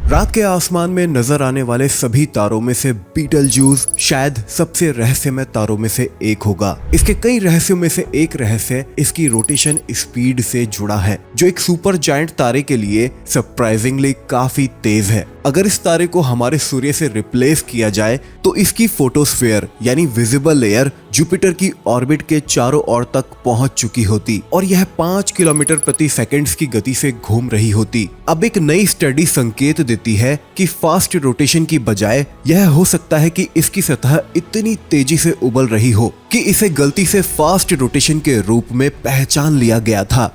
रात के आसमान में नजर आने वाले सभी तारों में से बीटलजूस शायद सबसे रहस्यमय तारों में से एक होगा। इसके कई रहस्यों में से एक रहस्य इसकी रोटेशन स्पीड से जुड़ा है, जो एक सुपर जायंट तारे के लिए सरप्राइजिंगली काफी तेज है। अगर इस तारे को हमारे सूर्य से रिप्लेस किया जाए तो इसकी फोटोस्फीयर यानी विजिबल लेयर जुपिटर की ऑर्बिट के चारों ओर तक पहुंच चुकी होती और यह 5 किलोमीटर प्रति सेकंड की गति से घूम रही होती। अब एक नई स्टडी संकेत देती है कि फास्ट रोटेशन की बजाय यह हो सकता है कि इसकी सतह इतनी तेजी से उबल रही हो कि इसे गलती से फास्ट रोटेशन के रूप में पहचान लिया गया था।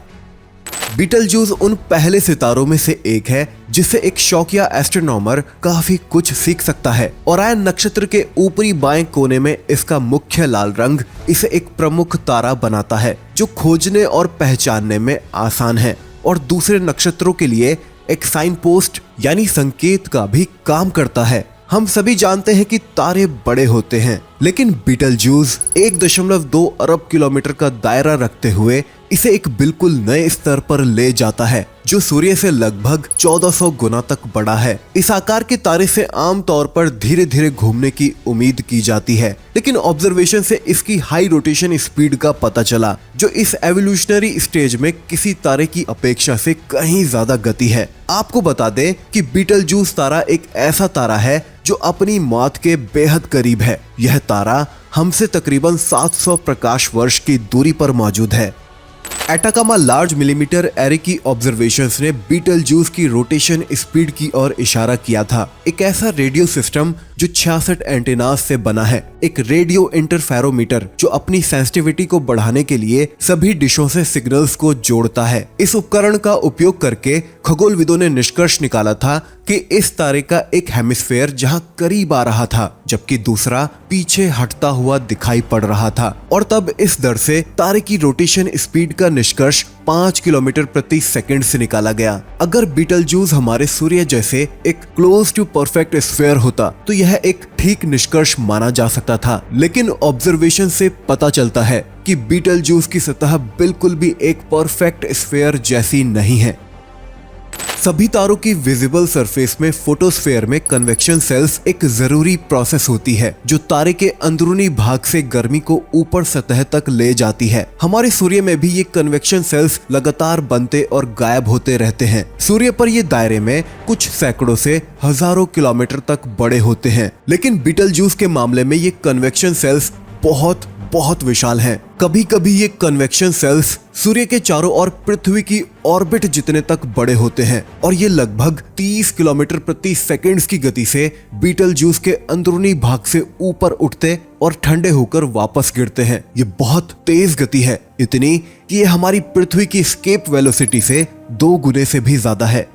बीटलजूस उन पहले सितारों में से एक है जिससे एक शौकिया एस्ट्रोनॉमर काफी कुछ सीख सकता है। ओरायन नक्षत्र के ऊपरी बाएं कोने में इसका मुख्य लाल रंग इसे एक प्रमुख तारा बनाता है जो खोजने और पहचानने में आसान है और दूसरे नक्षत्रों के लिए एक साइन पोस्ट यानी संकेत का भी काम करता है। हम सभी जानते हैं कि तारे बड़े होते हैं, लेकिन बीटलजूस 1.2 अरब किलोमीटर का दायरा रखते हुए इसे एक बिल्कुल नए स्तर पर ले जाता है जो सूर्य से लगभग 1400 गुना तक बड़ा है। इस आकार के तारे से आमतौर पर धीरे धीरे घूमने की उम्मीद की जाती है, लेकिन ऑब्जर्वेशन से इसकी हाई रोटेशन स्पीड का पता चला जो इस एवोल्यूशनरी स्टेज में किसी तारे की अपेक्षा से कहीं ज्यादा गति है। आपको बता दें कि बीटलजूस तारा एक ऐसा तारा है जो अपनी मौत के बेहद करीब है। यह तारा हमसे तकरीबन 700 प्रकाश वर्ष की दूरी पर मौजूद है। एटाकामा लार्ज मिलीमीटर एरे की ऑब्जर्वेशंस ने बीटलजूस की रोटेशन स्पीड की ओर इशारा किया था। एक ऐसा रेडियो सिस्टम जो 66 एंटेनास से बना है, एक रेडियो इंटरफेरोमीटर जो अपनी सेंसिटिविटी को बढ़ाने के लिए सभी डिशों से सिग्नल्स को जोड़ता है। इस उपकरण का उपयोग करके खगोलविदों ने निष्कर्ष निकाला था कि इस तारे का एक हेमिस्फेयर जहां करीब आ रहा था जबकि दूसरा पीछे हटता हुआ दिखाई पड़ रहा था, और तब इस दर से तारे की रोटेशन स्पीड का निष्कर्ष 5 किलोमीटर प्रति सेकंड से निकाला गया। अगर बीटलजूस हमारे सूर्य जैसे एक क्लोज टू परफेक्ट स्फीयर होता तो यह एक ठीक निष्कर्ष माना जा सकता था, लेकिन ऑब्जर्वेशन से पता चलता है कि बीटलजूस की सतह बिल्कुल भी एक परफेक्ट स्फीयर जैसी नहीं है। सभी तारों की विजिबल सरफेस में फोटोस्फीयर में कन्वेक्शन सेल्स एक जरूरी प्रोसेस होती है जो तारे के अंदरूनी भाग से गर्मी को ऊपर सतह तक ले जाती है। हमारे सूर्य में भी ये कन्वेक्शन सेल्स लगातार बनते और गायब होते रहते हैं। सूर्य पर ये दायरे में कुछ सैकड़ों से हजारों किलोमीटर तक बड़े होते हैं, लेकिन बीटलजूस के मामले में ये कन्वेक्शन सेल्स बहुत विशाल हैं। कभी कभी ये कन्वेक्शन सेल्स सूर्य के चारों ओर पृथ्वी की ऑर्बिट जितने तक बड़े होते हैं और ये लगभग 30 किलोमीटर प्रति सेकंड की गति से बीटलजूस के अंदरूनी भाग से ऊपर उठते और ठंडे होकर वापस गिरते हैं। ये बहुत तेज गति है, इतनी कि ये हमारी पृथ्वी की एस्केप वेलोसिटी से 2 गुने से भी ज्यादा है।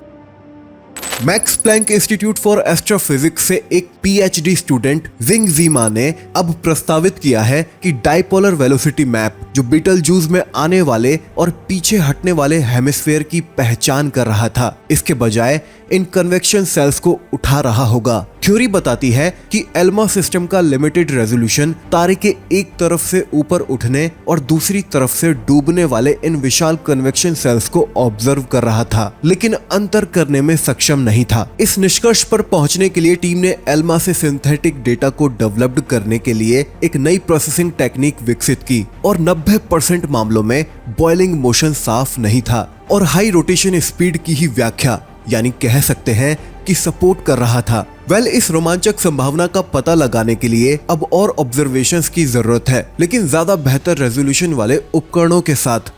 Max Planck Institute for astrophysics से एक पीएचडी स्टूडेंट जिंग जीमा ने अब प्रस्तावित किया है कि डाइपोलर वेलोसिटी मैप जो बीटलजूस में आने वाले और पीछे हटने वाले हेमिस्फीयर की पहचान कर रहा था, इसके बजाय इन कन्वेक्शन सेल्स को उठा रहा होगा। थ्योरी बताती है कि एल्मा सिस्टम का लिमिटेड रेजोल्यूशन तारे के एक तरफ से ऊपर उठने और दूसरी तरफ से डूबने वाले इन विशाल कन्वेक्शन सेल्स को ऑब्जर्व कर रहा था, लेकिन अंतर करने में सक्षम नहीं था। इस निष्कर्ष पर पहुंचने के लिए टीम ने एल्मा से सिंथेटिक डेटा को डेवलप्ड करने के लिए एक नई प्रोसेसिंग टेक्निक विकसित की और 90% मामलों में बॉइलिंग मोशन साफ नहीं था और हाई रोटेशन स्पीड की ही व्याख्या यानी कह सकते हैं कि सपोर्ट कर रहा था। इस रोमांचक संभावना का पता लगाने के लिए अब और ऑब्जर्वेशंस की जरूरत है, लेकिन ज्यादा बेहतर रेजोल्यूशन वाले उपकरणों के साथ।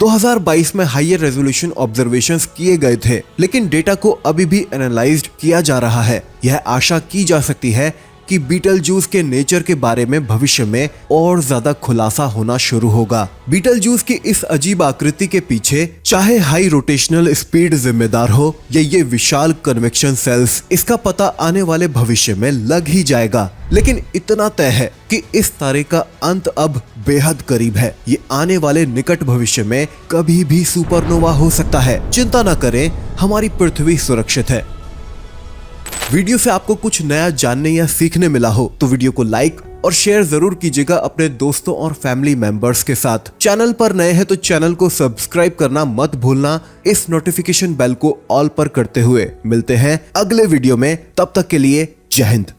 2022 में हायर रेजोल्यूशन ऑब्जर्वेशंस किए गए थे, लेकिन डेटा को अभी भी एनालाइज्ड किया जा रहा है। यह आशा की जा सकती है कि बीटलजूस के नेचर के बारे में भविष्य में और ज्यादा खुलासा होना शुरू होगा। बीटलजूस की इस अजीब आकृति के पीछे चाहे हाई रोटेशनल स्पीड जिम्मेदार हो या ये विशाल कन्वेक्शन सेल्स, इसका पता आने वाले भविष्य में लग ही जाएगा। लेकिन इतना तय है कि इस तारे का अंत अब बेहद करीब है। ये आने वाले निकट भविष्य में कभी भी सुपरनोवा हो सकता है। चिंता न करें, हमारी पृथ्वी सुरक्षित है। वीडियो से आपको कुछ नया जानने या सीखने मिला हो तो वीडियो को लाइक और शेयर जरूर कीजिएगा अपने दोस्तों और फैमिली मेंबर्स के साथ। चैनल पर नए हैं तो चैनल को सब्सक्राइब करना मत भूलना, इस नोटिफिकेशन बेल को ऑल पर करते हुए। मिलते हैं अगले वीडियो में, तब तक के लिए जय हिंद।